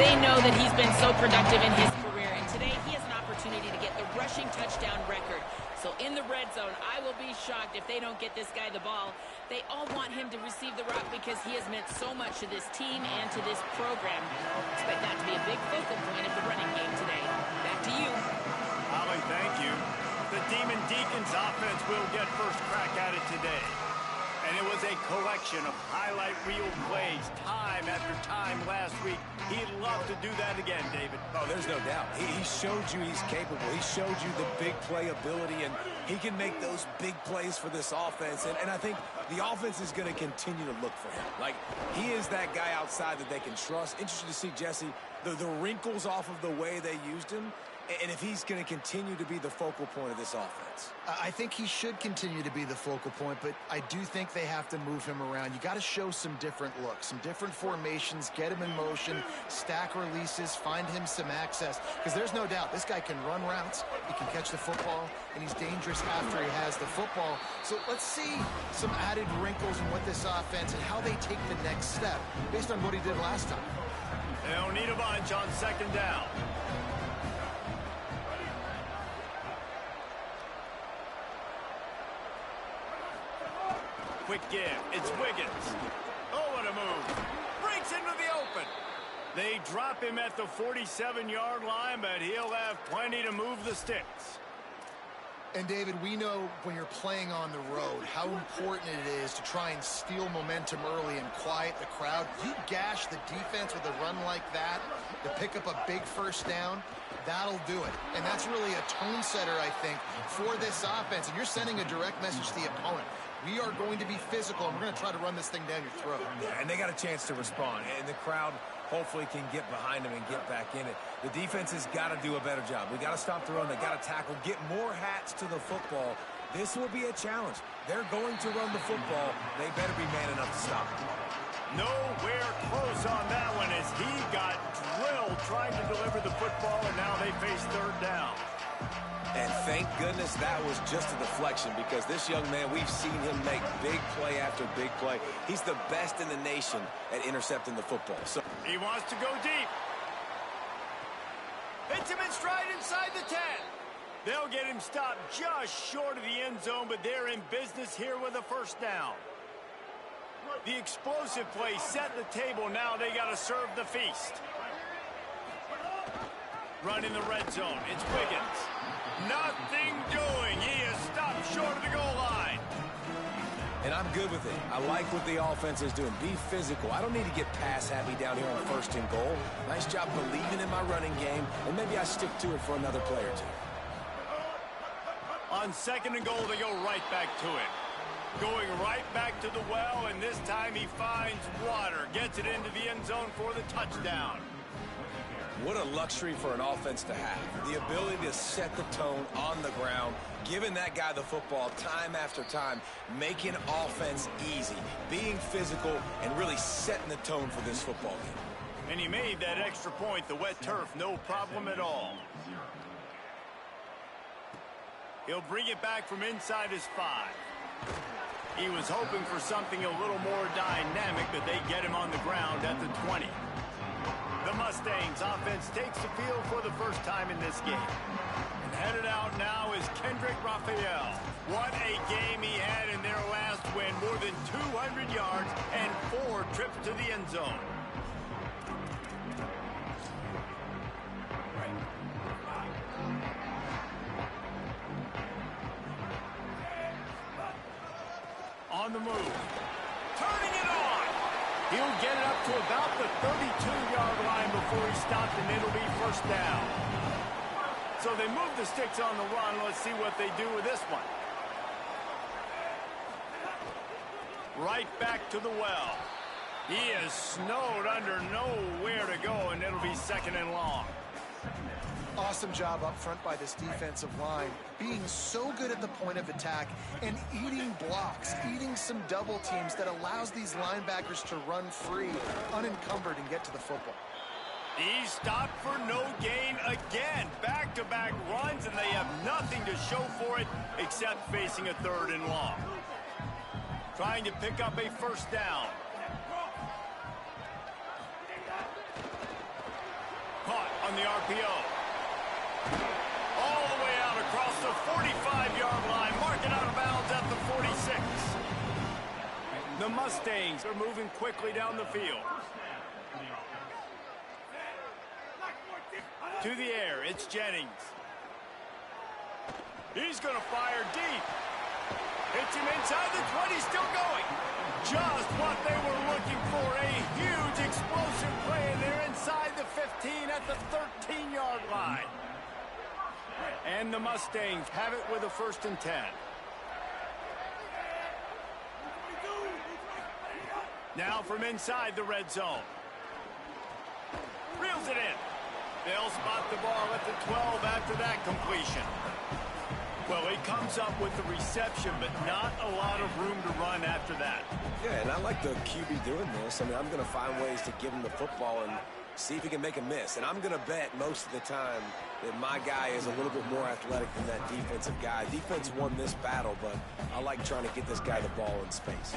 They know that he's been so productive in his career, and today he has an opportunity to get the rushing touchdown record. So in the red zone, I will be shocked if they don't get this guy the ball. They all want him to receive the rock because he has meant so much to this team and to this program. Expect that to be a big focal point of the running game today. Back to you. Holly, thank you. The Demon Deacons offense will get first crack at it today. And it was a collection of highlight reel plays time after time last week. He'd love to do that again, David. Oh, there's no doubt. He showed you he's capable. He showed you the big play ability, and he can make those big plays for this offense. And I think the offense is going to continue to look for him. Like, he is that guy outside that they can trust. Interested to see, Jesse, the wrinkles off of the way they used him, and if he's going to continue to be the focal point of this offense. I think he should continue to be the focal point, but I do think they have to move him around. You got to show some different looks, some different formations, get him in motion, stack releases, find him some access, because there's no doubt this guy can run routes, he can catch the football, and he's dangerous after he has the football. So let's see some added wrinkles in what this offense and how they take the next step based on what he did last time. They don't need a bunch on second down. Quick give. It's Wiggins. Oh, what a move. Breaks into the open. They drop him at the 47-yard line, but he'll have plenty to move the sticks. And, David, we know when you're playing on the road how important it is to try and steal momentum early and quiet the crowd. You gash the defense with a run like that to pick up a big first down, that'll do it. And that's really a tone setter, I think, for this offense. And you're sending a direct message to the opponent. We are going to be physical, and we're going to try to run this thing down your throat. Yeah, and they got a chance to respond, and the crowd hopefully can get behind them and get back in it. The defense has got to do a better job. We got to stop the run. They got to tackle, get more hats to the football. This will be a challenge. They're going to run the football. They better be man enough to stop it. Nowhere close on that one as he got drilled trying to deliver the football, and now they face third down. And thank goodness that was just a deflection, because this young man, we've seen him make big play after big play. He's the best in the nation at intercepting the football. So he wants to go deep. Hits him in stride inside the 10. They'll get him stopped just short of the end zone, but they're in business here with a first down. The explosive play set the table. Now they got to serve the feast. Run in the red zone. It's Wiggins. Nothing doing. He is stopped short of the goal line. And I'm good with it. I like what the offense is doing. Be physical. I don't need to get pass happy down here on first and goal. Nice job believing in my running game, and maybe I stick to it for another play or two. On second and goal, they go right back to it. Going right back to the well, and this time he finds water. Gets it into the end zone for the touchdown. What a luxury for an offense to have. The ability to set the tone on the ground, giving that guy the football time after time, making offense easy, being physical, and really setting the tone for this football game. And he made that extra point, the wet turf, no problem at all. He'll bring it back from inside his 5. He was hoping for something a little more dynamic, but they get him on the ground at the 20. The Mustangs offense takes the field for the first time in this game. And headed out now is Kendrick Raphael. What a game he had in their last win. More than 200 yards and 4 trips to the end zone. On the move. Turning it on. He'll get it up to about the 32-yard line before he stopped, and it'll be first down. So they move the sticks on the run. Let's see what they do with this one. Right back to the well. He is snowed under, nowhere to go, and it'll be second and long. Awesome job up front by this defensive line, being so good at the point of attack and eating blocks, eating some double teams that allows these linebackers to run free, unencumbered, and get to the football. He stopped for no gain again. Back-to-back runs, and they have nothing to show for it except facing a third and long. Trying to pick up a first down. the RPO. All the way out across the 45-yard line. Marking out of bounds at the 46. The Mustangs are moving quickly down the field. To the air, it's Jennings. He's going to fire deep. Hits him inside the 20, still going. Just what they were looking for, a huge explosive play, and they're inside the 15 at the 13-yard line. And the Mustangs have it with a 1st and 10. Now from inside the red zone. Reels it in. They'll spot the ball at the 12 after that completion. Well, he comes up with the reception, but not a lot of room to run after that. Yeah, and I like the QB doing this. I mean, I'm going to find ways to give him the football and see if he can make a miss. And I'm going to bet most of the time that my guy is a little bit more athletic than that defensive guy. Defense won this battle, but I like trying to get this guy the ball in space.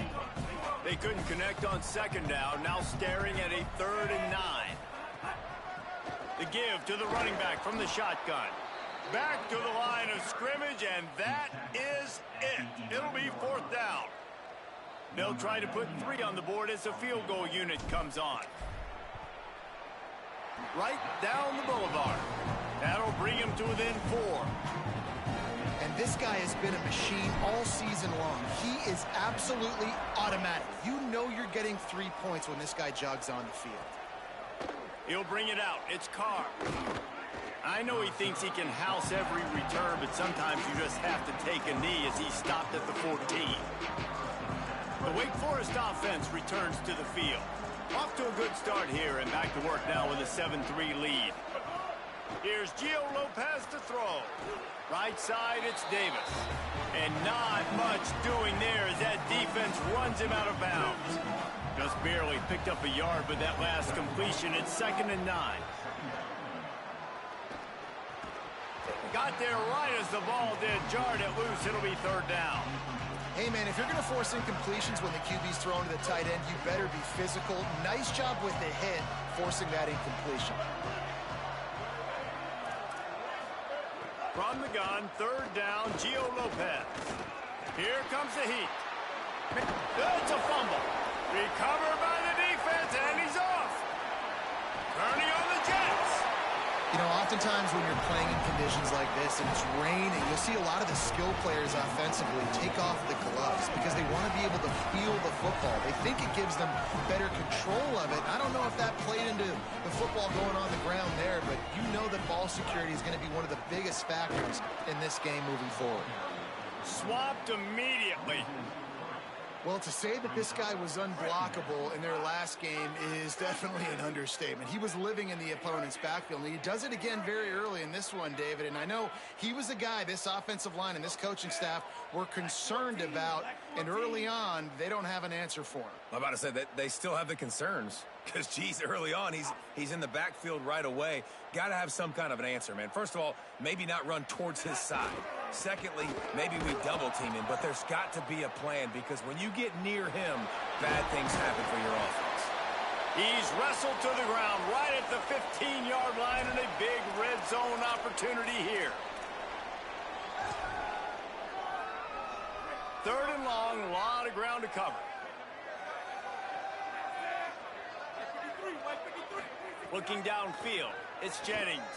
They couldn't connect on 2nd down, now staring at a 3rd and 9. The give to the running back from the shotgun. Back to the line of scrimmage, and that is it. It'll be 4th down. They'll try to put 3 on the board as the field goal unit comes on. Right down the boulevard. That'll bring him to within 4. And this guy has been a machine all season long. He is absolutely automatic. You know you're getting 3 points when this guy jogs on the field. He'll bring it out. It's Carr. I know he thinks he can house every return, but sometimes you just have to take a knee as he stopped at the 14. The Wake Forest offense returns to the field. Off to a good start here and back to work now with a 7-3 lead. Here's Gio Lopez to throw. Right side, it's Davis. And not much doing there as that defense runs him out of bounds. Just barely picked up a yard with that last completion. It's 2nd and 9. Got there right as the ball did. Jarred it loose. It'll be 3rd down. Hey, man, if you're going to force incompletions when the QB's thrown to the tight end, you better be physical. Nice job with the hit, forcing that incompletion. From the gun, 3rd down, Gio Lopez. Here comes the heat. It's a fumble. Recovered by the defense, and he's off. Turning on the Jets. You know, oftentimes when you're playing in conditions like this and it's raining, you'll see a lot of the skill players offensively take off the gloves because they want to be able to feel the football. They think it gives them better control of it. I don't know if that played into the football going on the ground there, but you know that ball security is going to be one of the biggest factors in this game moving forward. Swapped immediately. Well, to say that this guy was unblockable in their last game is definitely an understatement. He was living in the opponent's backfield, and he does it again very early in this one, David. And I know he was a guy this offensive line and this coaching staff were concerned about, and early on, they don't have an answer for him. I'm about to say that they still have the concerns because, geez, early on, he's in the backfield right away. Got to have some kind of an answer, man. First of all, maybe not run towards his side. Secondly, maybe we double team him, but there's got to be a plan because when you get near him, bad things happen for your offense. He's wrestled to the ground right at the 15-yard line and a big red zone opportunity here. 3rd and long, a lot of ground to cover. Looking downfield, it's Jennings.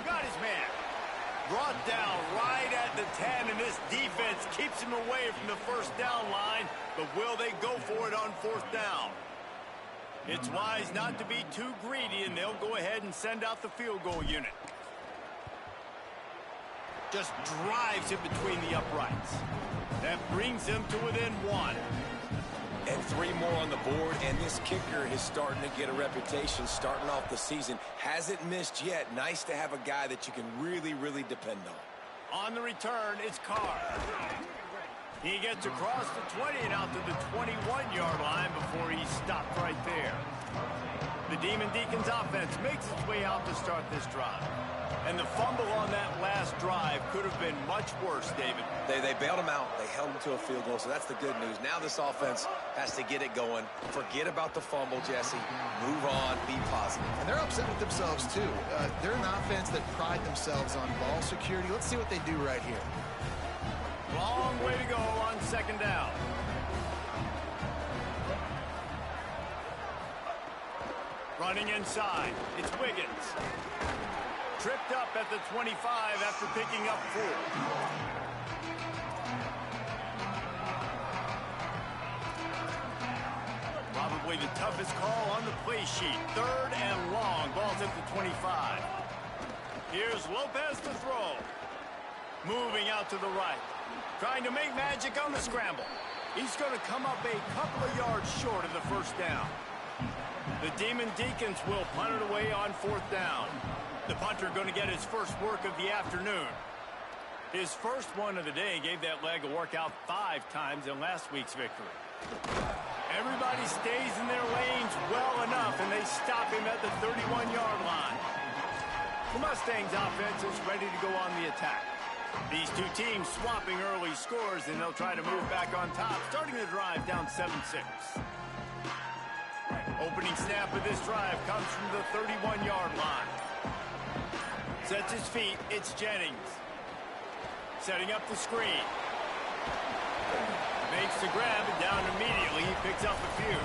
Got his man. Brought down right at the 10, and this defense keeps him away from the 1st down line, but will they go for it on 4th down? It's wise not to be too greedy, and they'll go ahead and send out the field goal unit. Just drives it between the uprights. That brings them to within 1. And 3 more on the board, and this kicker is starting to get a reputation starting off the season. Hasn't missed yet. Nice to have a guy that you can really, really depend on. On the return, it's Carr. He gets across the 20 and out to the 21-yard line before he's stopped right there. The Demon Deacons offense makes its way out to start this drive. And the fumble on that last drive could have been much worse, David. They bailed him out. They held him to a field goal, so that's the good news. Now this offense has to get it going. Forget about the fumble, Jesse. Move on. Be positive. And they're upset said it themselves, too. They're an offense that pride themselves on ball security. Let's see what they do right here. Long way to go on second down. Running inside, it's Wiggins. Tripped up at the 25 after picking up 4. Probably the toughest call on the play sheet. 3rd and long. Ball's at the 25. Here's Lopez to throw. Moving out to the right. Trying to make magic on the scramble. He's going to come up a couple of yards short of the first down. The Demon Deacons will punt it away on 4th down. The punter going to get his first work of the afternoon. His first one of the day gave that leg a workout 5 times in last week's victory. Everybody stays in their lanes well enough, and they stop him at the 31-yard line. The Mustangs offense is ready to go on the attack. These two teams swapping early scores, and they'll try to move back on top, starting the drive down 7-6. Opening snap of this drive comes from the 31-yard line. Sets his feet, it's Jennings. Setting up the screen. Makes the grab, and down immediately, he picks up a few.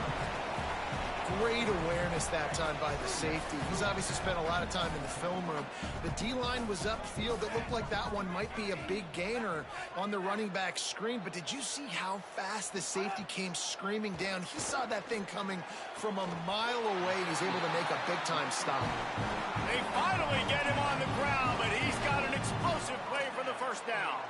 Great awareness that time by the safety. He's obviously spent a lot of time in the film room. The D-line was upfield. It looked like that one might be a big gainer on the running back screen, but did you see how fast the safety came screaming down? He saw that thing coming from a mile away. He's able to make a big-time stop. They finally get him on the ground, but he's got an explosive play for the first down.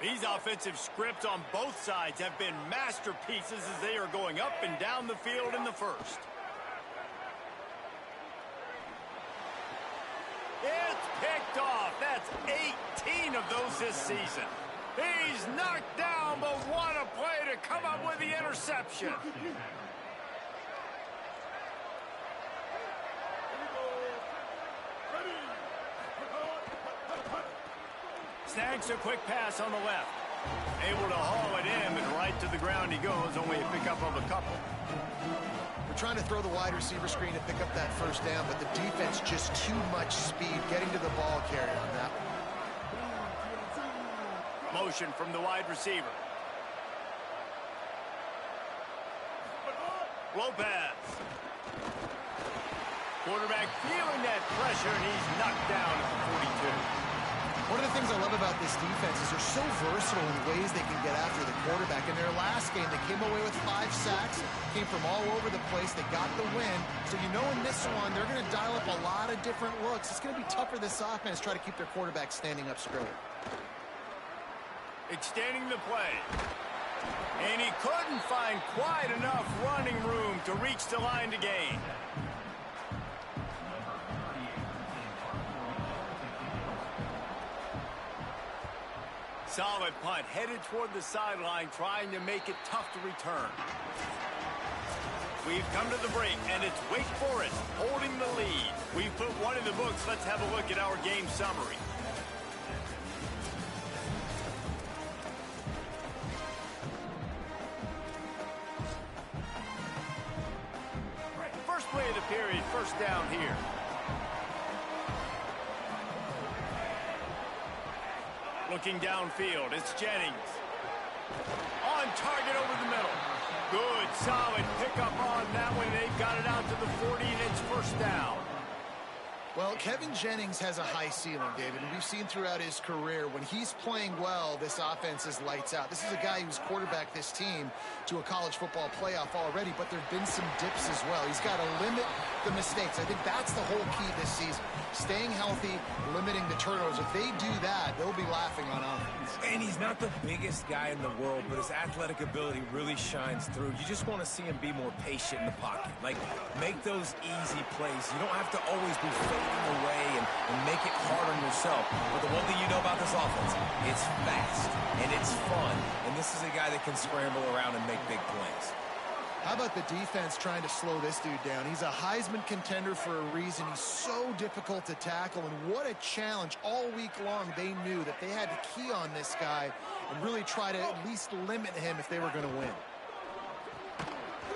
These offensive scripts on both sides have been masterpieces as they are going up and down the field in the first. It's picked off. That's 18 of those this season. He's knocked down, but what a play to come up with the interception. Snags a quick pass on the left. Able to haul it in, but right to the ground he goes, only a pickup of a couple. We're trying to throw the wide receiver screen to pick up that first down, but the defense just too much speed getting to the ball carrier on that one. Motion from the wide receiver. Lopez. Quarterback feeling that pressure, and he's knocked down at the 42. One of the things I love about this defense is they're so versatile in ways they can get after the quarterback. In their last game, they came away with 5 sacks, came from all over the place. They got the win. So you know in this one, they're going to dial up a lot of different looks. It's going to be tough for this offense to try to keep their quarterback standing up straight. Extending the play. And he couldn't find quite enough running room to reach the line to gain. Solid punt, headed toward the sideline, trying to make it tough to return. We've come to the break, and it's Wake Forest holding the lead. We've put one in the books. Let's have a look at our game summary. First play of the period, first down here. Looking downfield, it's Jennings. On target over the middle. Good, solid pickup on that one. They've got it out to the 40, and it's first down. Well, Kevin Jennings has a high ceiling, David, and we've seen throughout his career when he's playing well, this offense is lights out. This is a guy who's quarterbacked this team to a college football playoff already, but there have been some dips as well. He's got to limit the mistakes. I think that's the whole key this season. Staying healthy, limiting the turnovers. If they do that, they'll be laughing on offense. And he's not the biggest guy in the world, but his athletic ability really shines through. You just want to see him be more patient in the pocket. Like, make those easy plays. You don't have to always be fading away and make it hard on yourself. But the one thing you know about this offense, it's fast and it's fun. And this is a guy that can scramble around and make big plays. How about the defense trying to slow this dude down? He's a Heisman contender for a reason. He's so difficult to tackle, and what a challenge. All week long, they knew that they had to key on this guy and really try to at least limit him if they were going to win.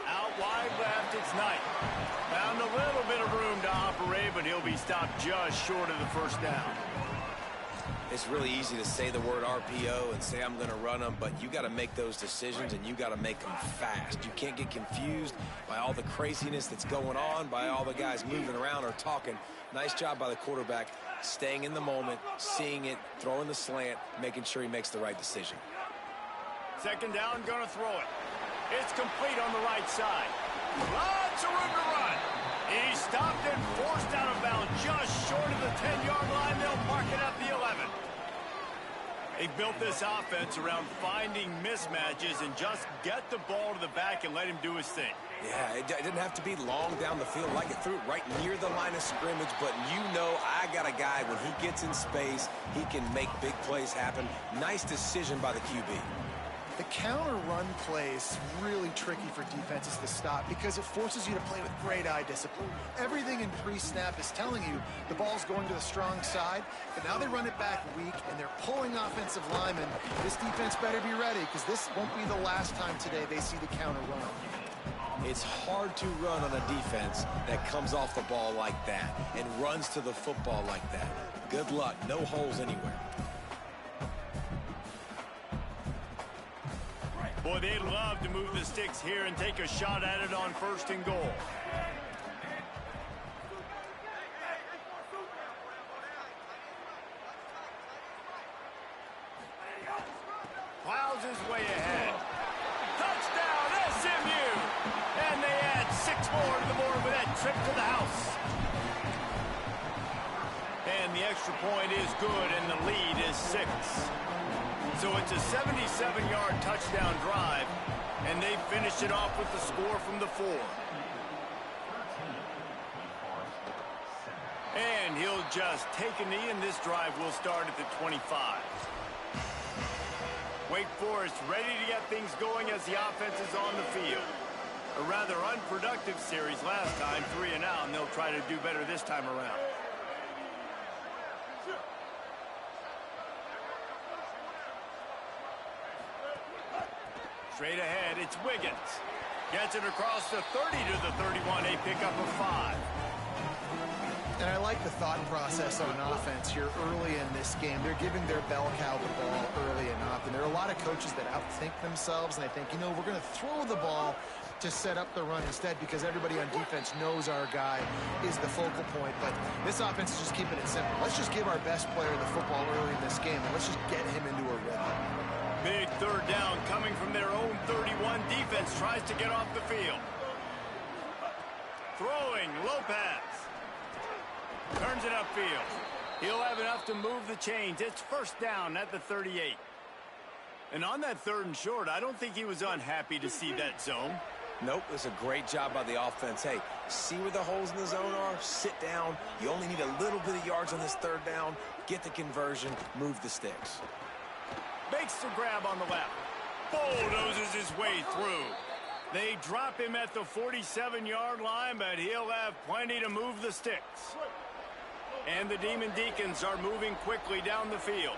Out wide left, it's Knight. Found a little bit of room to operate, but he'll be stopped just short of the first down. It's really easy to say the word RPO and say I'm going to run them, but you got to make those decisions, and you got to make them fast. You can't get confused by all the craziness that's going on, by all the guys moving around or talking. Nice job by the quarterback, staying in the moment, seeing it, throwing the slant, making sure he makes the right decision. Second down, going to throw it. It's complete on the right side. Lots of room to run. He stopped and forced out of bounds just short of the 10-yard line. They'll mark it at the 11. They built this offense around finding mismatches and just get the ball to the back and let him do his thing. Yeah, it didn't have to be long down the field. Like it threw it right near the line of scrimmage, but you know I got a guy, when he gets in space, he can make big plays happen. Nice decision by the QB. The counter run play is really tricky for defenses to stop because it forces you to play with great eye discipline. Everything in pre-snap is telling you the ball's going to the strong side, but now they run it back weak and they're pulling offensive linemen. This defense better be ready because this won't be the last time today they see the counter run. It's hard to run on a defense that comes off the ball like that and runs to the football like that. Good luck. No holes anywhere. Boy, they'd love to move the sticks here and take a shot at it on 1st and goal. Plows his way ahead. Touchdown, SMU! And they add 6 more to the board with that trip to the house. And the extra point is good, and the lead is 6. So it's a 77-yard touchdown drive, and they finished it off with the score from the 4. And he'll just take a knee, and this drive will start at the 25. Wake Forest ready to get things going as the offense is on the field. A rather unproductive series last time, 3 and out, and they'll try to do better this time around. Straight ahead, it's Wiggins. Gets it across the 30 to the 31, a pickup of 5. And I like the thought process on offense here early in this game. They're giving their bell cow the ball early and often. There are a lot of coaches that outthink themselves, and I think, we're going to throw the ball to set up the run instead because everybody on defense knows our guy is the focal point. But this offense is just keeping it simple. Let's just give our best player the football early in this game, and let's just get him into a rhythm. Big third down coming from their own 31. Defense tries to get off the field. Throwing, Lopez. Turns it upfield. He'll have enough to move the chains. It's 1st down at the 38. And on that 3rd and short, I don't think he was unhappy to see that zone. Nope, it's a great job by the offense. Hey, see where the holes in the zone are? Sit down. You only need a little bit of yards on this 3rd down. Get the conversion. Move the sticks. Makes the grab on the left. Bulldozes his way through. They drop him at the 47-yard line, but he'll have plenty to move the sticks. And the Demon Deacons are moving quickly down the field.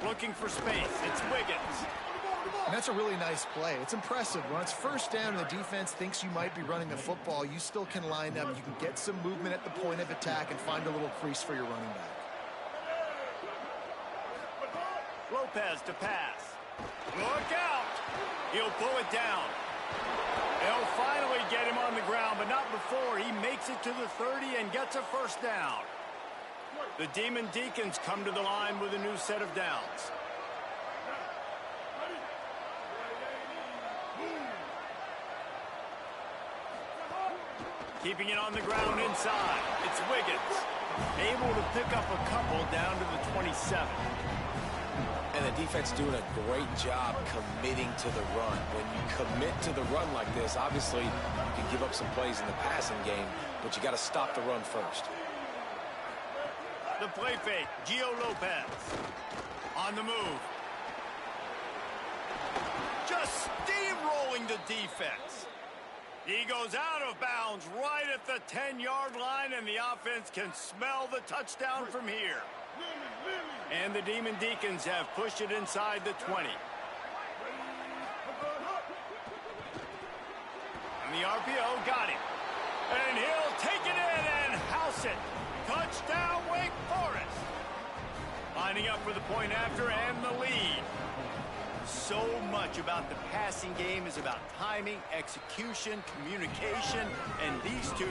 Looking for space. It's Wiggins. And that's a really nice play. It's impressive. When it's 1st down and the defense thinks you might be running the football, you still can line up. You can get some movement at the point of attack and find a little crease for your running back. Lopez to pass. Look out! He'll pull it down. They'll finally get him on the ground, but not before he makes it to the 30 and gets a 1st down. The Demon Deacons come to the line with a new set of downs. Keeping it on the ground inside. It's Wiggins. Able to pick up a couple down to the 27. And the defense doing a great job committing to the run. When you commit to the run like this, obviously you can give up some plays in the passing game, but you got to stop the run first. The play fake, Gio Lopez. On the move. Just steamrolling the defense. He goes out of bounds right at the 10-yard line, and the offense can smell the touchdown from here. And the Demon Deacons have pushed it inside the 20. And the RPO got him. And he'll take it in and house it. Touchdown, Wake Forest. Lining up for the point after and the lead. So much about the passing game is about timing, execution, communication, and these two,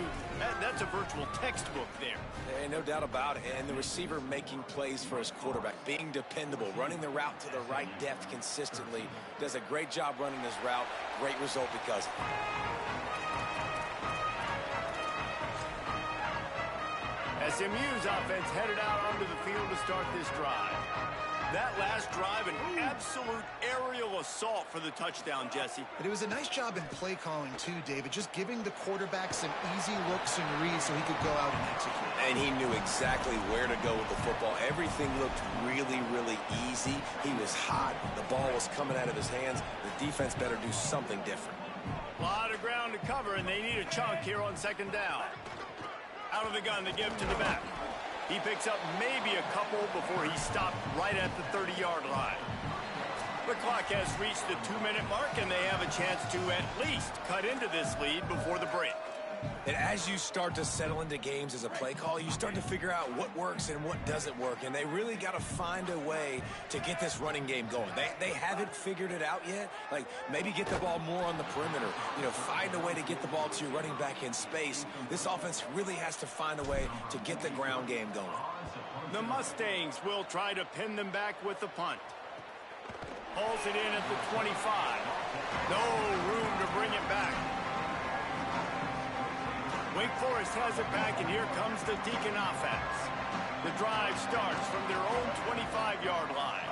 that's a virtual textbook there. And no doubt about it. And the receiver making plays for his quarterback, being dependable, running the route to the right depth consistently. Does a great job running this route. Great result because of it. SMU's offense headed out onto the field to start this drive. That last drive, an absolute aerial assault for the touchdown, Jesse. But it was a nice job in play calling, too, David, just giving the quarterback some easy looks and reads so he could go out and execute. And he knew exactly where to go with the football. Everything looked really, really easy. He was hot. The ball was coming out of his hands. The defense better do something different. A lot of ground to cover, and they need a chunk here on second down. Out of the gun, the give to the back. He picks up maybe a couple before he stopped right at the 30-yard line. The clock has reached the 2-minute mark, and they have a chance to at least cut into this lead before the break. And as you start to settle into games as a play call, you start to figure out what works and what doesn't work. And they really got to find a way to get this running game going. They haven't figured it out yet. Like, maybe get the ball more on the perimeter. You know, find a way to get the ball to your running back in space. This offense really has to find a way to get the ground game going. The Mustangs will try to pin them back with the punt. Hauls it in at the 25. No room to bring it back. Wake Forest has it back, and here comes the Deacon offense. The drive starts from their own 25-yard line.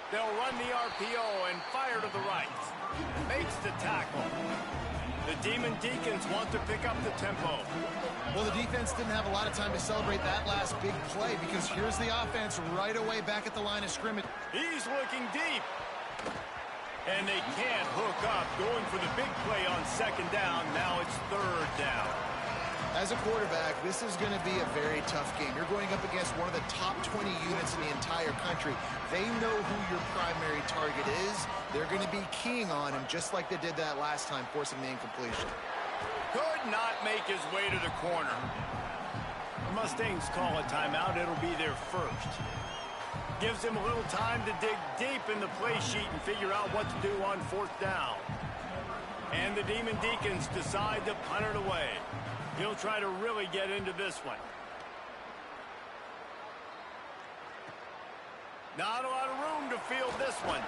They'll run the RPO and fire to the right. Makes the tackle. The Demon Deacons want to pick up the tempo. Well, the defense didn't have a lot of time to celebrate that last big play because here's the offense right away back at the line of scrimmage. He's looking deep. And they can't hook up, going for the big play on second down. Now it's third down. As a quarterback, this is going to be a very tough game. You're going up against one of the top 20 units in the entire country. They know who your primary target is. They're going to be keying on him just like they did that last time, forcing the incompletion. Could not make his way to the corner. The Mustangs call a timeout. It'll be their first. Gives him a little time to dig deep in the play sheet and figure out what to do on fourth down. And the Demon Deacons decide to punt it away. He'll try to really get into this one. Not a lot of room to field this one.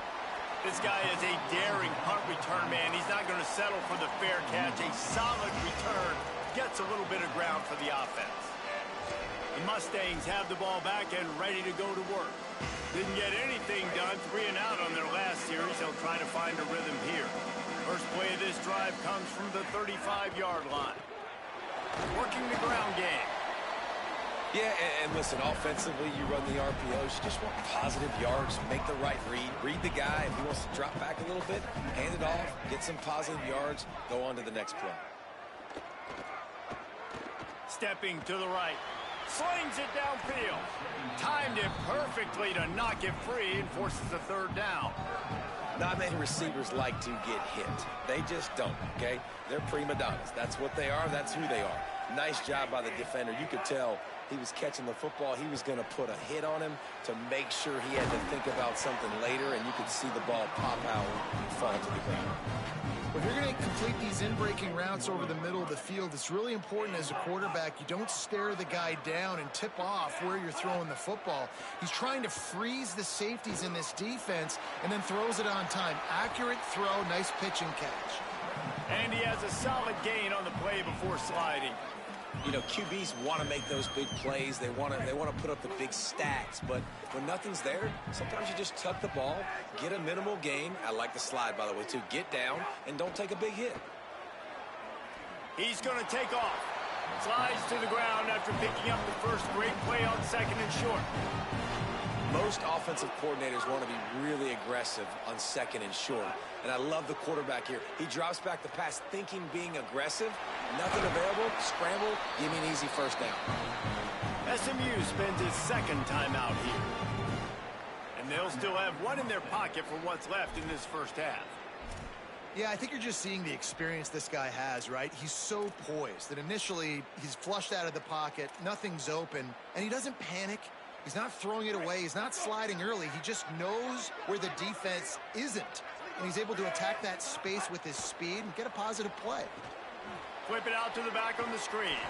This guy is a daring punt return man. He's not going to settle for the fair catch. A solid return gets a little bit of ground for the offense. The Mustangs have the ball back and ready to go to work. Didn't get anything done, 3 and out on their last series. They'll try to find a rhythm here. First play of this drive comes from the 35-yard line. Working the ground game. Yeah, and listen, offensively, you run the RPOs. You just want positive yards, make the right read. Read the guy. If he wants to drop back a little bit, hand it off, get some positive yards, go on to the next play. Stepping to the right. Slings it downfield. Timed it perfectly to knock it free and forces a third down. Not many receivers like to get hit. They just don't, okay? They're prima donnas. That's what they are. That's who they are. Nice job by the defender. You could tell he was catching the football. He was going to put a hit on him to make sure he had to think about something later, and you could see the ball pop out and fall to the ground. If you're going to complete these in-breaking routes over the middle of the field, it's really important as a quarterback you don't stare the guy down and tip off where you're throwing the football. He's trying to freeze the safeties in this defense and then throws it on time. Accurate throw, nice pitch and catch. And he has a solid gain on the play before sliding. You know, QBs want to make those big plays. They want to put up the big stats. But when nothing's there, sometimes you just tuck the ball, get a minimal gain. I like the slide, by the way, too. Get down and don't take a big hit. He's going to take off. Slides to the ground after picking up the first great play on second and short. Most offensive coordinators want to be really aggressive on second and short. And I love the quarterback here. He drops back the pass thinking being aggressive. Nothing available. Scramble. Give me an easy first down. SMU spends his second timeout here. And they'll still have one in their pocket for what's left in this first half. Yeah, I think you're just seeing the experience this guy has, right? He's so poised that initially he's flushed out of the pocket, nothing's open, and he doesn't panic. He's not throwing it away. He's not sliding early. He just knows where the defense isn't, and he's able to attack that space with his speed and get a positive play. Flip it out to the back on the screen.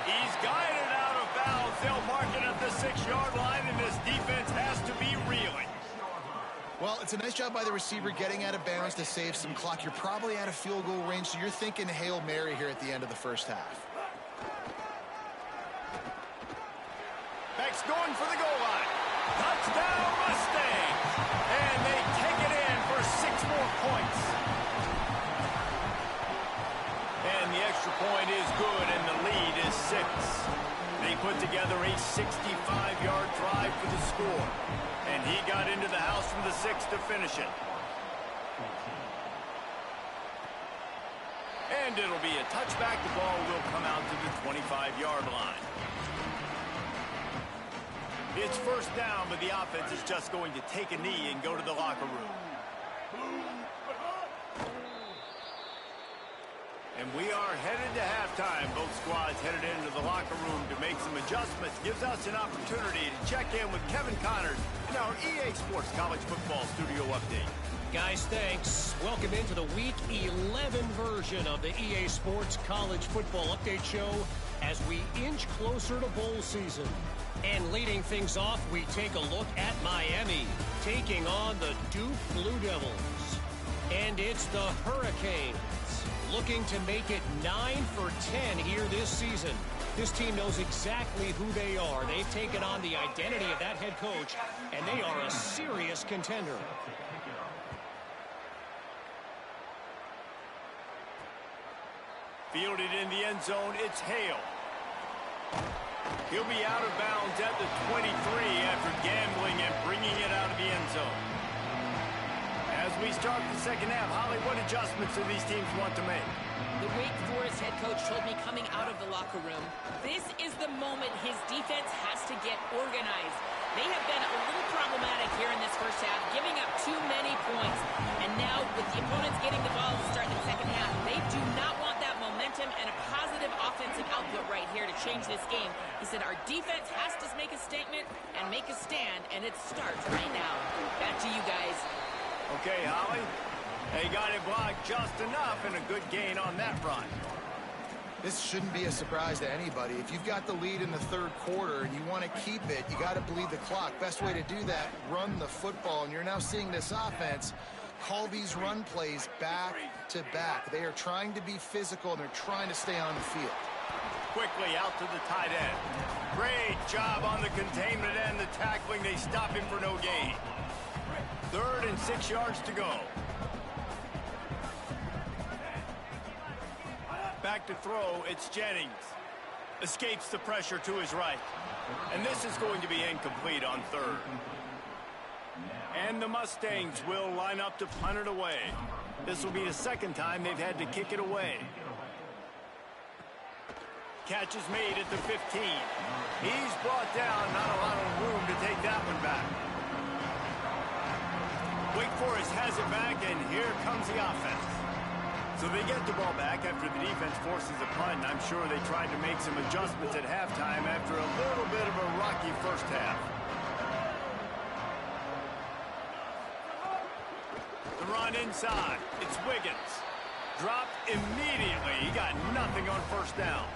He's guided out of bounds. They'll mark it at the 6-yard line, and this defense has to be reeling. Well, it's a nice job by the receiver getting out of bounds to save some clock. You're probably out of field goal range, so you're thinking Hail Mary here at the end of the first half. Beck's going for the goal line. Touchdown, Mustangs! And they take it in for 6 more points. And the extra point is good, and the lead is 6. They put together a 65-yard drive for the score. And he got into the house from the 6 to finish it. And it'll be a touchback. The ball will come out to the 25-yard line. It's first down, but the offense is just going to take a knee and go to the locker room. And we are headed to halftime. Both squads headed into the locker room to make some adjustments. Gives us an opportunity to check in with Kevin Connors in our EA Sports College Football Studio Update. Guys, thanks. Welcome into the Week 11 version of the EA Sports College Football Update Show as we inch closer to bowl season. And leading things off, we take a look at Miami taking on the Duke Blue Devils. And it's the Hurricanes looking to make it 9 for 10 here this season. This team knows exactly who they are. They've taken on the identity of that head coach, and they are a serious contender. Fielded in the end zone, it's Hale. He'll be out of bounds at the 23 after gambling and bringing it out of the end zone. As we start the second half, Holly, what adjustments do these teams want to make? The Wake Forest head coach told me coming out of the locker room, this is the moment his defense has to get organized. They have been a little problematic here in this first half, giving up too many points. And now, with the opponents getting the ball to start the second half, they do not want that momentum and a positive offensive output right here to change this game. He said our defense has to make a statement and make a stand, and it starts right now. Back to you guys. Okay, Holly. They got it blocked just enough and a good gain on that run. This shouldn't be a surprise to anybody. If you've got the lead in the third quarter and you want to keep it, you got to bleed the clock. Best way to do that, run the football. And you're now seeing this offense call these run plays back to back. They are trying to be physical, and they're trying to stay on the field. Quickly out to the tight end. Great job on the containment and the tackling. They stop him for no gain. 3rd and 6 yards to go. Back to throw, it's Jennings. Escapes the pressure to his right. And this is going to be incomplete on 3rd. And the Mustangs will line up to punt it away. This will be the second time they've had to kick it away. Catch is made at the 15. He's brought down, not a lot of room to take that one back. Wake Forest has it back, and here comes the offense. So they get the ball back after the defense forces a punt, and I'm sure they tried to make some adjustments at halftime after a little bit of a rocky first half. The run inside. It's Wiggins. Dropped immediately. He got nothing on first down.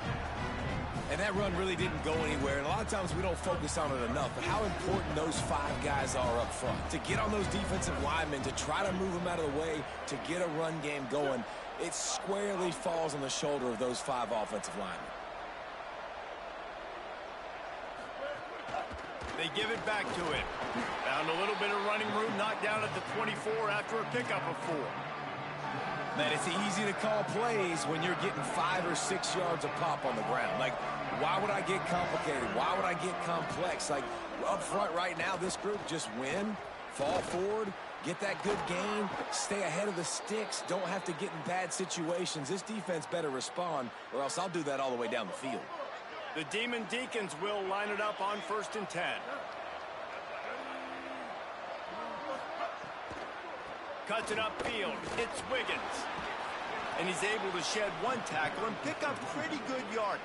And that run really didn't go anywhere. And a lot of times we don't focus on it enough. But how important those 5 guys are up front. To get on those defensive linemen, to try to move them out of the way, to get a run game going, it squarely falls on the shoulder of those 5 offensive linemen. They give it back to him. Found a little bit of running room, knocked down at the 24 after a pickup of 4. Man, it's easy to call plays when you're getting 5 or 6 yards of pop on the ground. Like, Why would I get complicated? Why would I get complex? Like, up front right now, this group just win, fall forward, get that good gain, stay ahead of the sticks, don't have to get in bad situations. This defense better respond, or else I'll do that all the way down the field. The Demon Deacons will line it up on 1st and 10. Cuts it upfield. It's Wiggins. And he's able to shed one tackle and pick up pretty good yardage.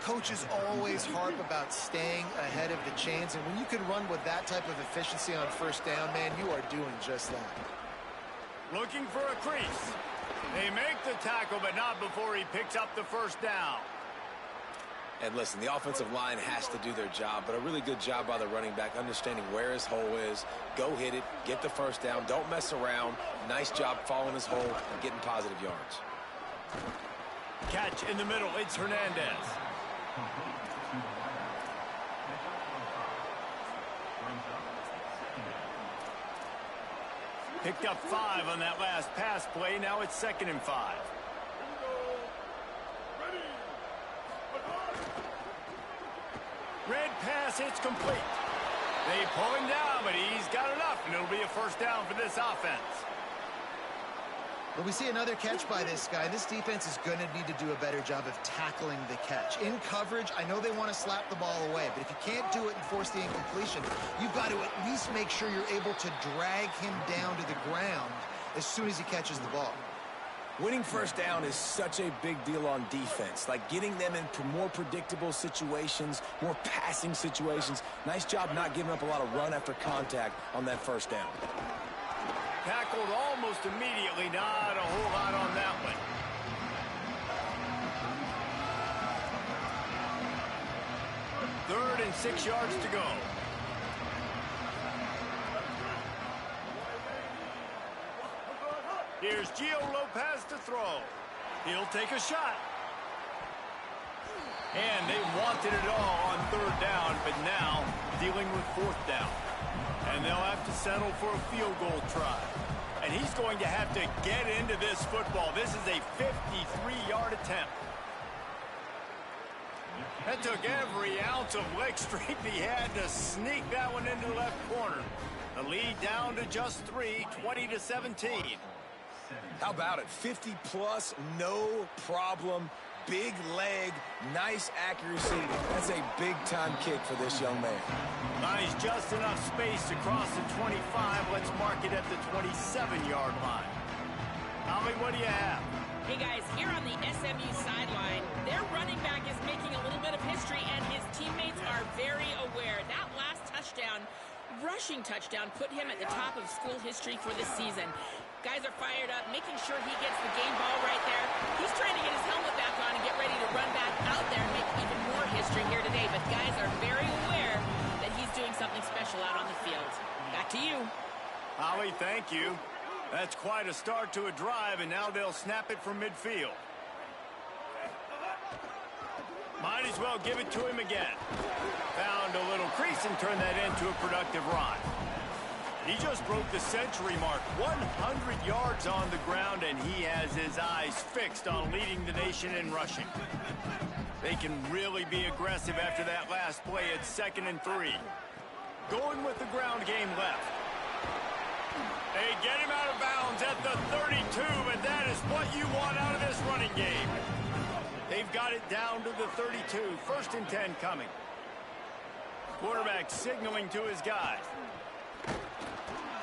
Coaches always harp about staying ahead of the chains, and when you can run with that type of efficiency on 1st down, man, you are doing just that. Looking for a crease. They make the tackle, but not before he picks up the 1st down. And listen, the offensive line has to do their job, but a really good job by the running back understanding where his hole is. Go hit it, get the 1st down, don't mess around. Nice job following his hole and getting positive yards. Catch in the middle, it's Hernandez. Picked up 5 on that last pass play. Now it's 2nd and 5. Red pass, it's complete. They pull him down, but he's got enough, and it'll be a 1st down for this offense. Well, we see another catch by this guy. This defense is going to need to do a better job of tackling the catch. In coverage, I know they want to slap the ball away, but if you can't do it and force the incompletion, you've got to at least make sure you're able to drag him down to the ground as soon as he catches the ball. Winning 1st down is such a big deal on defense, like getting them into more predictable situations, more passing situations. Nice job not giving up a lot of run after contact on that 1st down. Tackled almost immediately, not a whole lot on that one. Third and 6 yards to go. Here's Gio Lopez to throw. He'll take a shot. And they wanted it all on 3rd down, but now dealing with 4th down. And they'll have to settle for a field goal try. And he's going to have to get into this football. This is a 53-yard attempt. That took every ounce of leg strength he had to sneak that one into the left corner. The lead down to just 3, 20-17. How about it? 50-plus, no problem. Big leg, nice accuracy. That's a big-time kick for this young man. Nice, just enough space to cross the 25. Let's mark it at the 27-yard line. Holly, what do you have? Hey, guys, here on the SMU sideline, their running back is making a little bit of history, and his teammates are very aware. That last touchdown, rushing touchdown, put him at the top of school history for this season. Guys are fired up, making sure he gets the game ball right there. He's trying to get his helmet back on and get ready to run back out there and make even more history here today. But guys are very aware that he's doing something special out on the field. Back to you. Holly, thank you. That's quite a start to a drive, and now they'll snap it from midfield. Might as well give it to him again. Found a little crease and turned that into a productive run. He just broke the century mark, 100 yards on the ground, and he has his eyes fixed on leading the nation in rushing. They can really be aggressive after that last play at 2nd and 3. Going with the ground game left. They get him out of bounds at the 32, but that is what you want out of this running game. They've got it down to the 32, 1st and 10 coming. Quarterback signaling to his guys.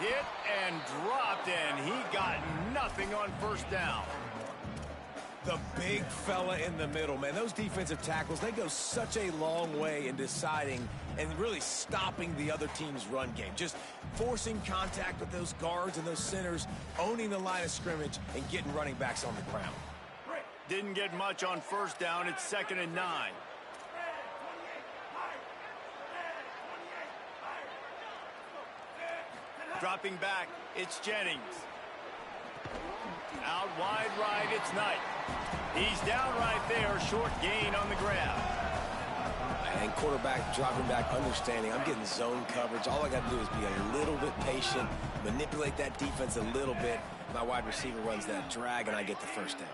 Hit and dropped, and he got nothing on 1st down. The big fella in the middle, man. Those defensive tackles, they go such a long way in deciding and really stopping the other team's run game. Just forcing contact with those guards and those centers, owning the line of scrimmage, and getting running backs on the ground. Didn't get much on 1st down. It's 2nd and 9. Dropping back, it's Jennings. Out wide right, it's Knight. He's down right there, short gain on the grab. And quarterback dropping back, understanding I'm getting zone coverage. All I got to do is be a little bit patient, manipulate that defense a little bit. My wide receiver runs that drag, and I get the 1st down.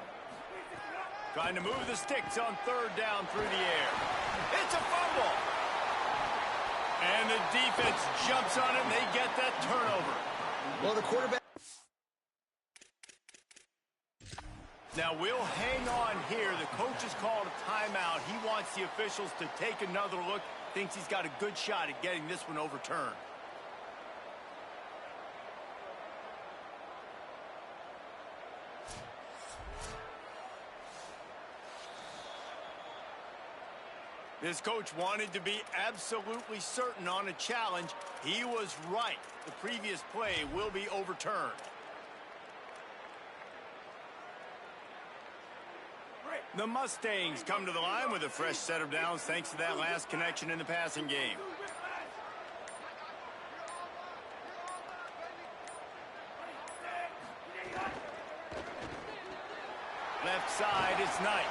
Trying to move the sticks on third down through the air. It's a fumble. And the defense jumps on it, and they get that turnover. Well, the quarterback... Now, we'll hang on here. The coach has called a timeout. He wants the officials to take another look. Thinks he's got a good shot at getting this one overturned. This coach wanted to be absolutely certain on a challenge. He was right. The previous play will be overturned. The Mustangs come to the line with a fresh set of downs thanks to that last connection in the passing game. Left side, it's Knight.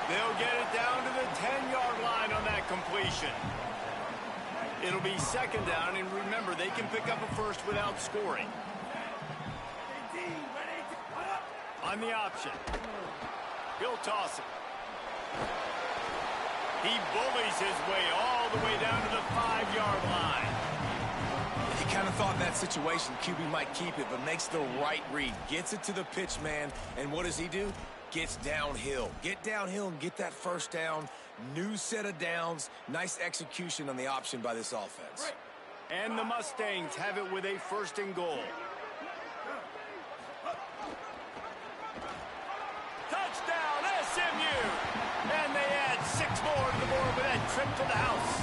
They'll get it down to the 10-yard line on that completion. It'll be second down, and remember, they can pick up a first without scoring. On the option. He'll toss it. He bullies his way all the way down to the 5-yard line. He kind of thought in that situation QB might keep it, but makes the right read. Gets it to the pitch man, and what does he do? Gets downhill. Get downhill and get that first down. New set of downs. Nice execution on the option by this offense. And the Mustangs have it with a first and goal. Touchdown, SMU! And they add 6 more to the board with that trip to the house.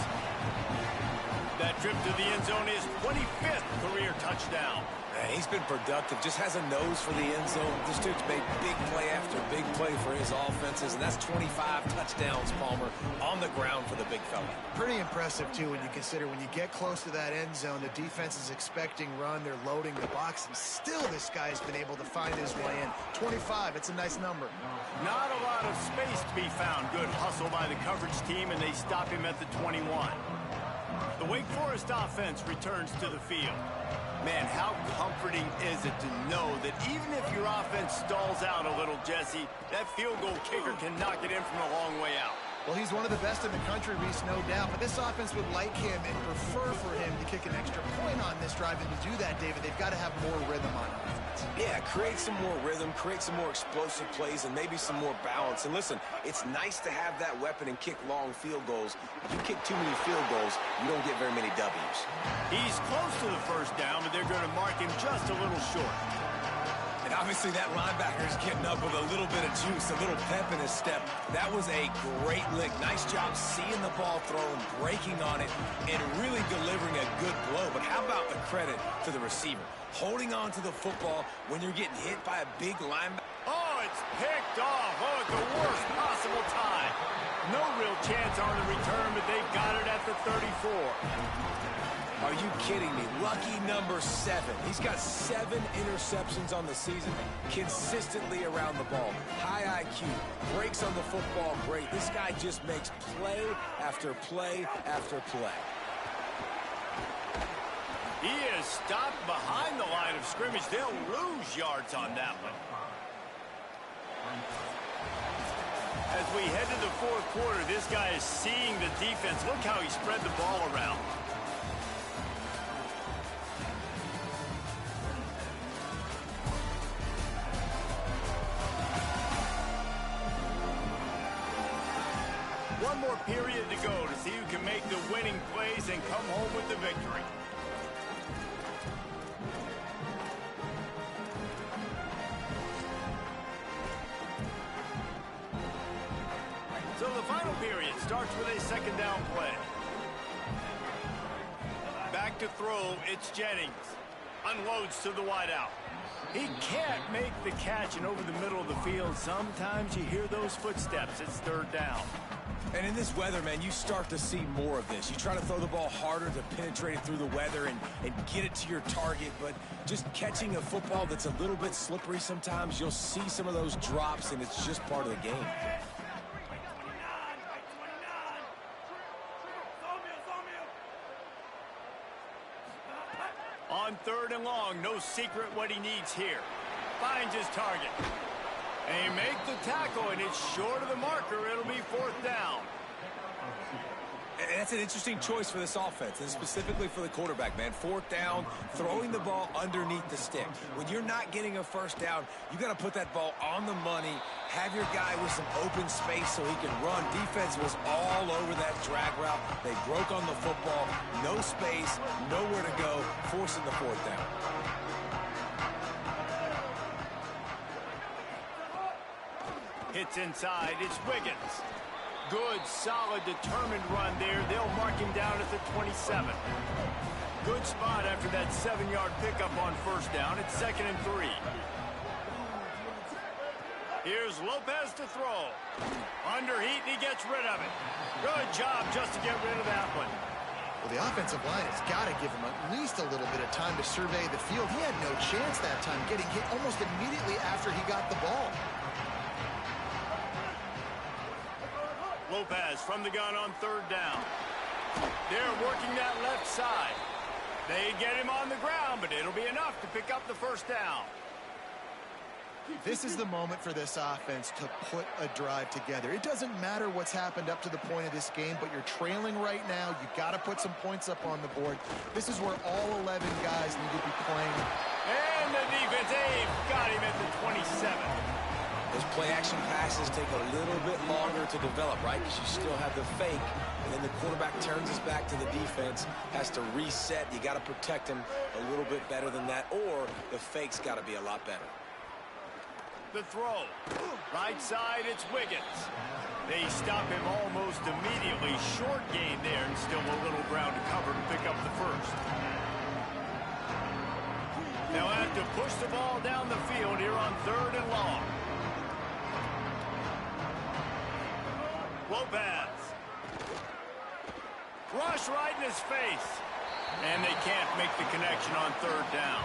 That trip to the end zone is 25th career touchdown. He's been productive, just has a nose for the end zone. This dude's made big play after big play for his offenses, and that's 25 touchdowns, Palmer, on the ground for the big fella. Pretty impressive, too, when you consider when you get close to that end zone, the defense is expecting run, they're loading the box, and still this guy's been able to find his way in. 25, it's a nice number. Not a lot of space to be found. Good hustle by the coverage team, and they stop him at the 21. The Wake Forest offense returns to the field. Man, how comforting is it to know that even if your offense stalls out a little, Jesse, that field goal kicker can knock it in from a long way out. Well, he's one of the best in the country, Reese, no doubt. But this offense would like him and prefer for him to kick an extra point on this drive. And to do that, David, they've got to have more rhythm on offense. Yeah, create some more rhythm, create some more explosive plays, and maybe some more balance. And listen, it's nice to have that weapon and kick long field goals. If you kick too many field goals, you don't get very many W's. He's close to the first down, but they're going to mark him just a little short. And obviously that linebacker's getting up with a little bit of juice, a little pep in his step. That was a great lick. Nice job seeing the ball thrown, breaking on it, and really delivering a good blow. But how about the credit to the receiver? Holding on to the football when you're getting hit by a big linebacker. Oh, it's picked off. Oh, at the worst possible time. No real chance on the return, but they've got it at the 34. Are you kidding me? Lucky number 7. He's got 7 interceptions on the season, consistently around the ball. High IQ, breaks on the football great. This guy just makes play after play after play. He is stopped behind the line of scrimmage. They'll lose yards on that one. As we head to the fourth quarter, this guy is seeing the defense. Look how he spread the ball around. One more period to go to see who can make the winning plays and come home with the victory. So the final period starts with a second down play. Back to throw, it's Jennings. Unloads to the wideout. He can't make the catch, and over the middle of the field, sometimes you hear those footsteps. It's third down. And in this weather, man, you start to see more of this. You try to throw the ball harder to penetrate it through the weather and get it to your target, but just catching a football that's a little bit slippery sometimes, you'll see some of those drops, and it's just part of the game. On third and long, no secret what he needs here. Finds his target. They make the tackle, and it's short of the marker. It'll be 4th down. And that's an interesting choice for this offense, and specifically for the quarterback, man. 4th down, throwing the ball underneath the stick. When you're not getting a first down, you got to put that ball on the money, have your guy with some open space so he can run. Defense was all over that drag route. They broke on the football, no space, nowhere to go, forcing the 4th down. Hits inside. It's Wiggins. Good, solid, determined run there. They'll mark him down at the 27. Good spot after that 7-yard pickup on 1st down. It's 2nd and 3. Here's Lopez to throw. Under heat, and he gets rid of it. Good job just to get rid of that one. Well, the offensive line has got to give him at least a little bit of time to survey the field. He had no chance that time, getting hit almost immediately after he got the ball. Lopez from the gun on 3rd down. They're working that left side. They get him on the ground, but it'll be enough to pick up the 1st down. This is the moment for this offense to put a drive together. It doesn't matter what's happened up to the point of this game, but you're trailing right now. You've got to put some points up on the board. This is where all 11 guys need to be playing. And the defense, they've got him at the 27. Those play-action passes take a little bit longer to develop, right? Because you still have the fake, and then the quarterback turns his back to the defense, has to reset. You got to protect him a little bit better than that, or the fake's got to be a lot better. The throw. Right side, it's Wiggins. They stop him almost immediately. Short gain there, and still a little ground to cover to pick up the 1st. They'll have to push the ball down the field here on 3rd and long. Lopez. Rush right in his face. And they can't make the connection on 3rd down.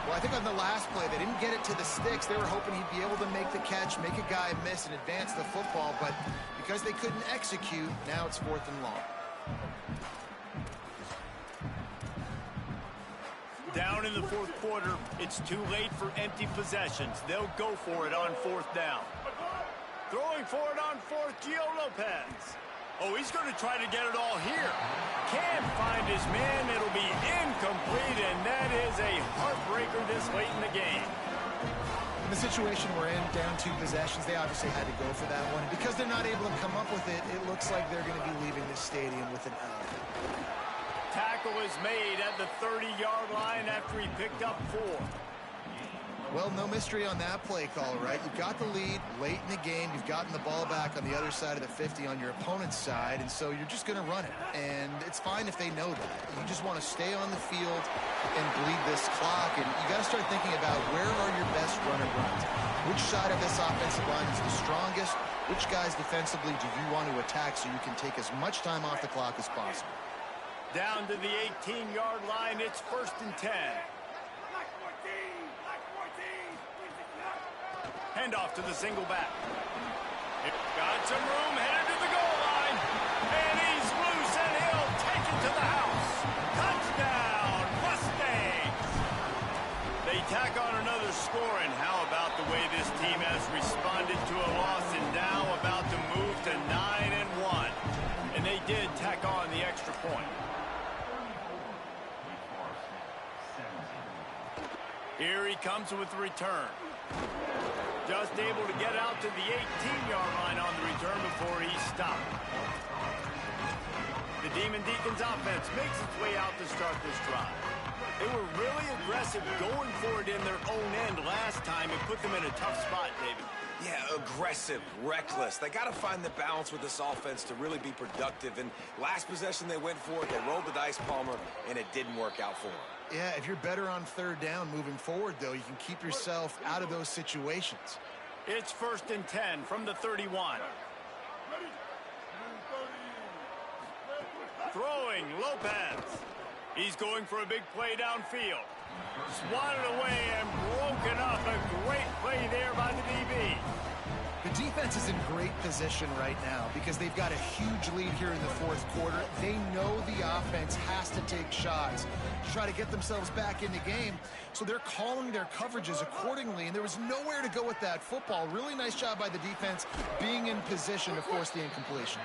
Well, I think on the last play, they didn't get it to the sticks. They were hoping he'd be able to make the catch, make a guy miss, and advance the football. But because they couldn't execute, now it's 4th and long. Down in the 4th quarter, it's too late for empty possessions. They'll go for it on 4th down. Throwing for it on 4th, Gio Lopez. Oh, he's going to try to get it all here. Can't find his man. It'll be incomplete, and that is a heartbreaker this late in the game. In the situation we're in, down 2 possessions, they obviously had to go for that one. Because they're not able to come up with it, it looks like they're going to be leaving the stadium with an L. Tackle is made at the 30-yard line after he picked up 4. Well, no mystery on that play call, right? You've got the lead late in the game. You've gotten the ball back on the other side of the 50 on your opponent's side, and so you're just going to run it. And it's fine if they know that. You just want to stay on the field and bleed this clock, and you got to start thinking about where are your best runner runs. Which side of this offensive line is the strongest? Which guys defensively do you want to attack so you can take as much time off the clock as possible? Down to the 18-yard line, it's 1st and 10. Handoff to the single back. Got some room, headed to the goal line. And he's loose, and he'll take it to the house. Touchdown, Mustangs! They tack on another score, and how about the way this team has responded to a loss and now about to move to 9-1. And they did tack on the extra point. Here he comes with the return. Just able to get out to the 18-yard line on the return before he's stopped. The Demon Deacons offense makes its way out to start this drive. They were really aggressive going for it in their own end last time and put them in a tough spot, David. Yeah, aggressive, reckless. They got to find the balance with this offense to really be productive. And last possession they went for it, they rolled the dice, Palmer, and it didn't work out for them. Yeah, if you're better on 3rd down moving forward, though, you can keep yourself out of those situations. It's 1st and 10 from the 31. Throwing, Lopez. He's going for a big play downfield. Swatted away and broken up. A great play there by the DB. The defense is in great position right now because they've got a huge lead here in the fourth quarter. They know the offense has to take shots to try to get themselves back in the game. So they're calling their coverages accordingly, and there was nowhere to go with that football. Really nice job by the defense being in position to force the incompletion.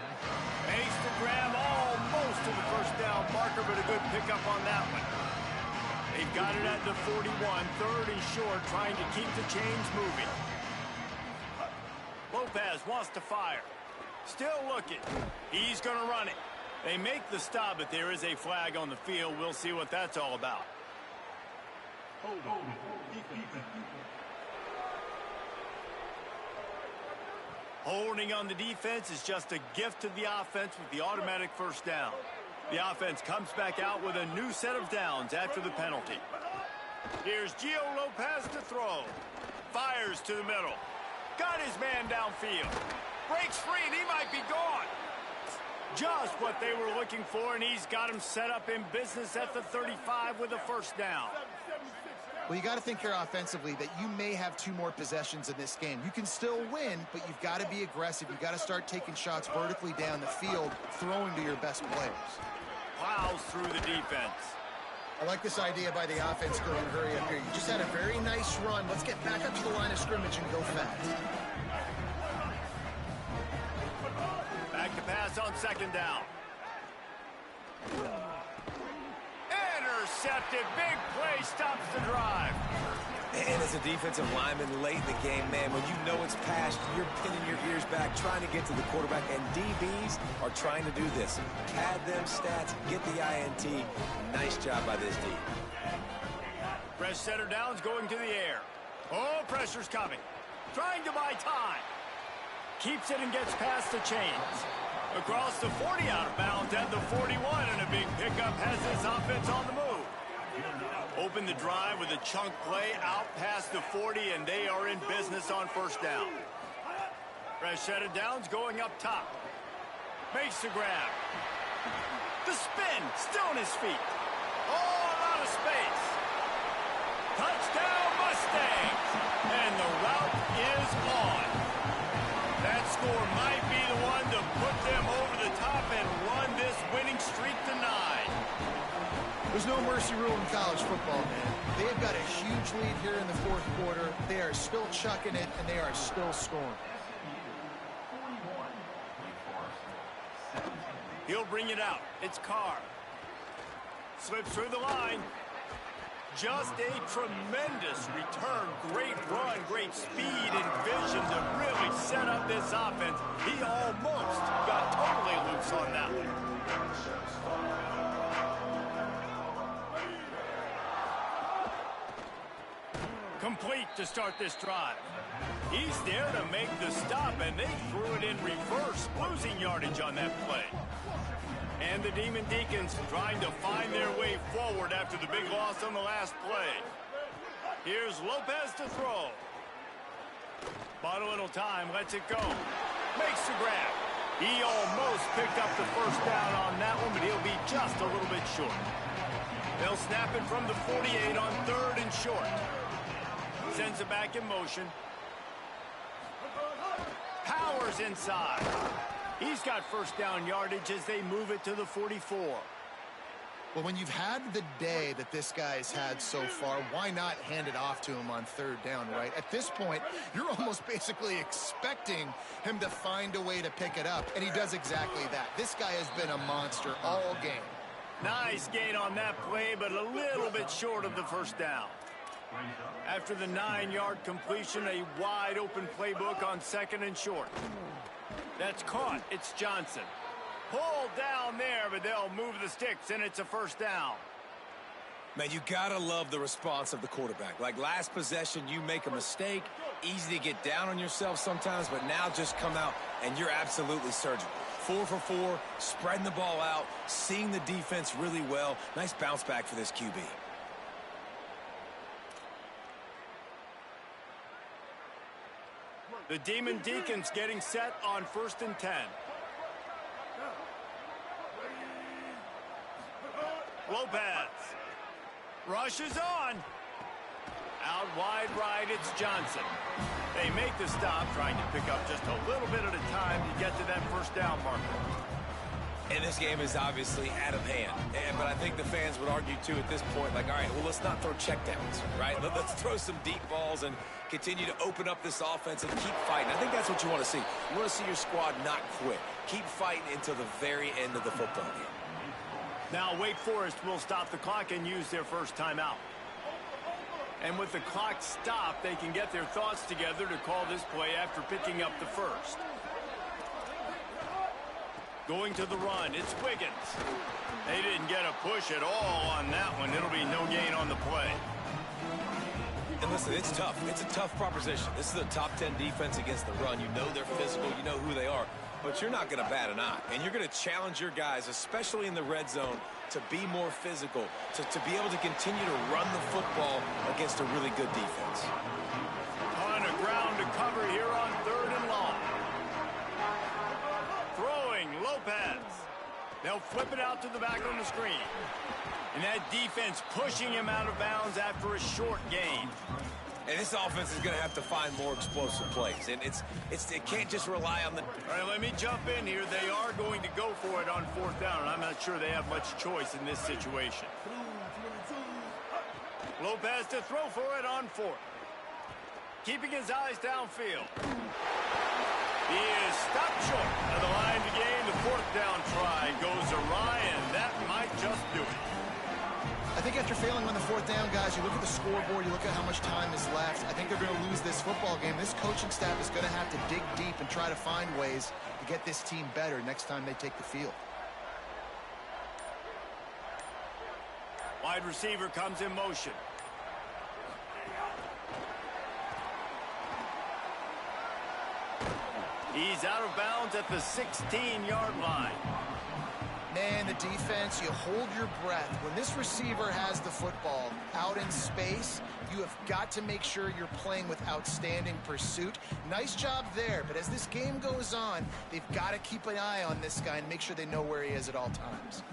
Makes the grab almost to the first down marker, but a good pickup on that one. They've got it at the 41, third and short, trying to keep the chains moving. Lopez wants to fire. Still looking. He's going to run it. They make the stop, but there is a flag on the field. We'll see what that's all about. Holding on the defense is just a gift to the offense with the automatic first down. The offense comes back out with a new set of downs after the penalty. Here's Gio Lopez to throw. Fires to the middle. Got his man downfield. Breaks free, and he might be gone. Just what they were looking for, and he's got him set up in business at the 35 with a first down. Well, you got to think here offensively that you may have 2 more possessions in this game. You can still win, but you've got to be aggressive. You've got to start taking shots vertically down the field, throwing to your best players. Plows through the defense. I like this idea by the offense going hurry up here. You just had a very nice run. Let's get back up to the line of scrimmage and go fast. Back to pass on second down. Intercepted. Big play stops the drive. And as a defensive lineman late in the game, man, when you know it's past, you're pinning your ears back, trying to get to the quarterback, and DBs are trying to do this. Pad them stats, get the INT. Nice job by this D. Fresh center downs going to the air. Oh, pressure's coming. Trying to buy time. Keeps it and gets past the chains. Across the 40 out of bounds at the 41, and a big pickup has this offense on the move. Open the drive with a chunk play out past the 40, and they are in business on first down. Fresh set of downs going up top. Makes the grab. The spin, still on his feet. All out of space. Touchdown Mustangs! And the route is on. That score might be the one to put them over the top and run this winning streak to 9. There's no mercy rule in college football, man. They've got a huge lead here in the fourth quarter. They are still chucking it, and they are still scoring. He'll bring it out. It's Carr. Slips through the line. Just a tremendous return. Great run, great speed and vision to really set up this offense. He almost got totally loose on that one. Complete to start this drive. He's there to make the stop, and they threw it in reverse, losing yardage on that play. And the Demon Deacons trying to find their way forward after the big loss on the last play. Here's Lopez to throw. Bought a little time, lets it go. Makes the grab. He almost picked up the first down on that one, but he'll be just a little bit short. They'll snap it from the 48 on third and short. Sends it back in motion. Powers inside. He's got first down yardage as they move it to the 44. Well, when you've had the day that this guy's had so far, why not hand it off to him on third down, right? At this point, you're almost basically expecting him to find a way to pick it up, and he does exactly that. This guy has been a monster all game. Nice gain on that play, but a little bit short of the first down. After the 9-yard completion, a wide-open playbook on second and short. That's caught. It's Johnson. Pulled down there, but they'll move the sticks, and it's a first down. Man, you gotta love the response of the quarterback. Like last possession, you make a mistake, easy to get down on yourself sometimes, but now just come out, and you're absolutely surgical. 4 for 4, spreading the ball out, seeing the defense really well. Nice bounce back for this QB. The Demon Deacons getting set on 1st and 10. Lopez. Rushes on. Out wide right, it's Johnson. They make the stop, trying to pick up just a little bit at a time to get to that first down marker. And this game is obviously out of hand. But I think the fans would argue, too, at this point, like, all right, well, let's not throw checkdowns, right? Let's throw some deep balls and continue to open up this offense and keep fighting. I think that's what you want to see. You want to see your squad not quit. Keep fighting until the very end of the football game. Now, Wake Forest will stop the clock and use their first timeout. And with the clock stopped, they can get their thoughts together to call this play after picking up the first. Going to the run, it's Wiggins. They didn't get a push at all on that one. It'll be no gain on the play. And listen, it's tough. It's a tough proposition. This is a top 10 defense against the run. You know they're physical. You know who they are. But you're not going to bat an eye. And you're going to challenge your guys, especially in the red zone, to be more physical, to be able to continue to run the football against a really good defense. On a ground to cover here on 3rd and long. Throwing, Lopez. They'll flip it out to the back on the screen. And that defense pushing him out of bounds after a short gain. And this offense is going to have to find more explosive plays. And it can't just rely on the... All right, let me jump in here. They are going to go for it on 4th down, and I'm not sure they have much choice in this situation. Lopez to throw for it on 4th. Keeping his eyes downfield. He is stopped short of the line to gain. The 4th down try goes awry, and that might just do it. I think after failing on the 4th down, guys, you look at the scoreboard, you look at how much time is left. I think they're going to lose this football game. This coaching staff is going to have to dig deep and try to find ways to get this team better next time they take the field. Wide receiver comes in motion. He's out of bounds at the 16-yard line. Man, the defense, you hold your breath. When this receiver has the football out in space, you have got to make sure you're playing with outstanding pursuit. Nice job there, but as this game goes on, they've got to keep an eye on this guy and make sure they know where he is at all times.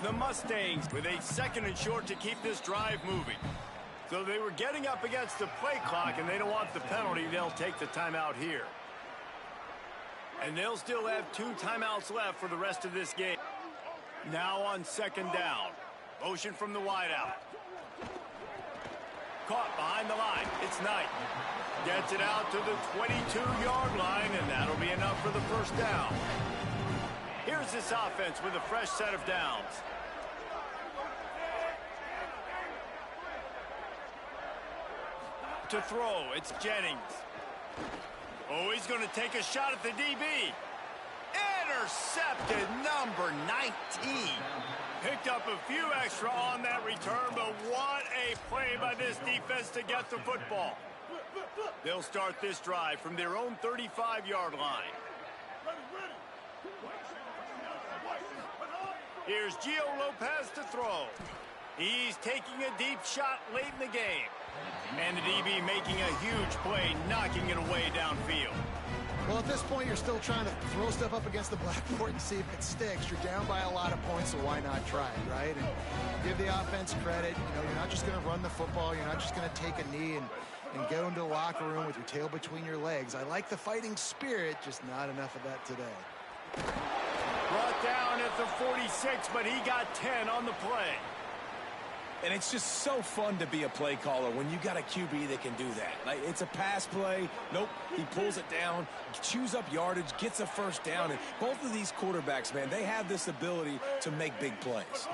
The Mustangs with a 2nd and short to keep this drive moving. So they were getting up against the play clock, and they don't want the penalty. They'll take the timeout here. And they'll still have 2 timeouts left for the rest of this game. Now on 2nd down. Motion from the wideout. Caught behind the line. It's Knight. Gets it out to the 22-yard line, and that'll be enough for the first down. Here's this offense with a fresh set of downs. To throw, it's Jennings. Oh, he's going to take a shot at the DB. Intercepted, number 19. Picked up a few extra on that return, but what a play by this defense to get the football. They'll start this drive from their own 35-yard line. Here's Gio Lopez to throw. He's taking a deep shot late in the game. And the DB making a huge play, knocking it away downfield. Well, at this point, you're still trying to throw stuff up against the blackboard and see if it sticks. You're down by a lot of points, so why not try it, right? And give the offense credit. You know, you're not just going to run the football. You're not just going to take a knee and go into the locker room with your tail between your legs. I like the fighting spirit, just not enough of that today. Brought down at the 46, but he got 10 on the play. And it's just so fun to be a play caller when you got a QB that can do that. Like, it's a pass play. Nope, he pulls it down, chews up yardage, gets a first down. And both of these quarterbacks, man, they have this ability to make big plays.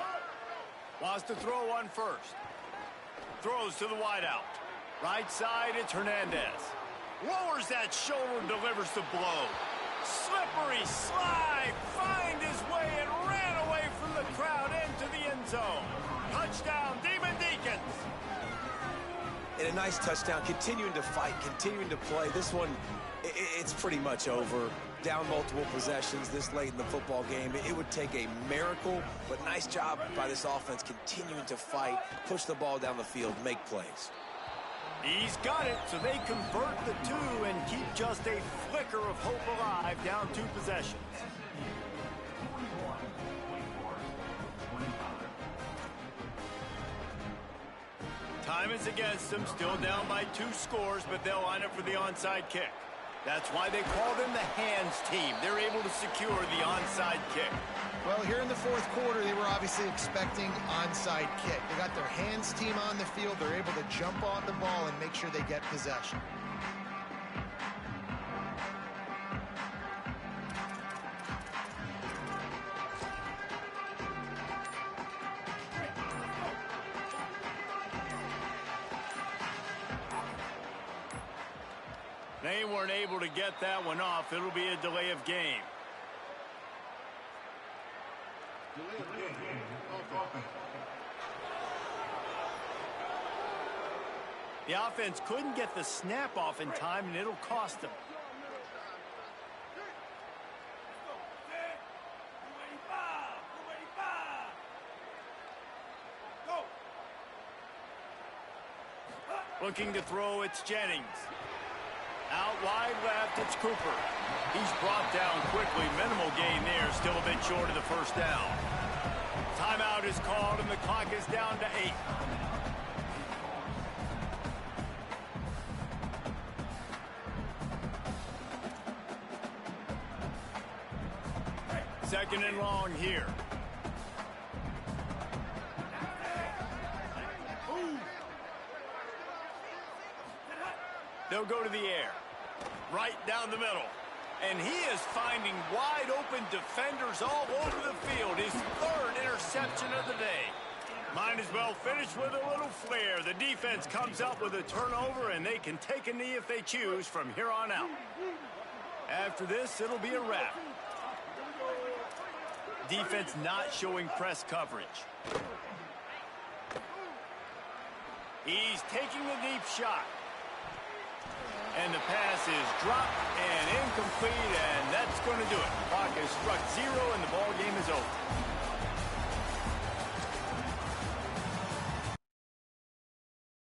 Wants to throw on first. Throws to the wideout. Right side, it's Hernandez. Lowers that shoulder and delivers the blow. Slippery slide, find his way and ran away from the crowd into the end zone. Touchdown, Demon Deacons. And a nice touchdown, continuing to fight, continuing to play. This one, it's pretty much over. Down multiple possessions this late in the football game. It would take a miracle, but nice job by this offense continuing to fight, push the ball down the field, make plays. He's got it, so they convert the two and keep just a flicker of hope alive, down 2 possessions. Time is against them, still down by 2 scores, but they'll line up for the onside kick. That's why they call them the hands team. They're able to secure the onside kick. Well, here in the fourth quarter, they were obviously expecting onside kick. They got their hands team on the field. They're able to jump on the ball and make sure they get possession. They weren't able to get that one off. It'll be a delay of game. The offense couldn't get the snap off in time, and it'll cost them. Looking to throw, it's Jennings. Out wide left, it's Cooper. He's brought down quickly. Minimal gain there, still a bit short of the first down. Timeout is called, and the clock is down to 8. Second and long here. They'll go to the air. Right down the middle. And he is finding wide open defenders all over the field. His 3rd interception of the day. Might as well finish with a little flair. The defense comes up with a turnover, and they can take a knee if they choose from here on out. After this, it'll be a wrap. Defense not showing press coverage. He's taking a deep shot. And the pass is dropped and incomplete, and that's going to do it. Clock has struck 0, and the ball game is over.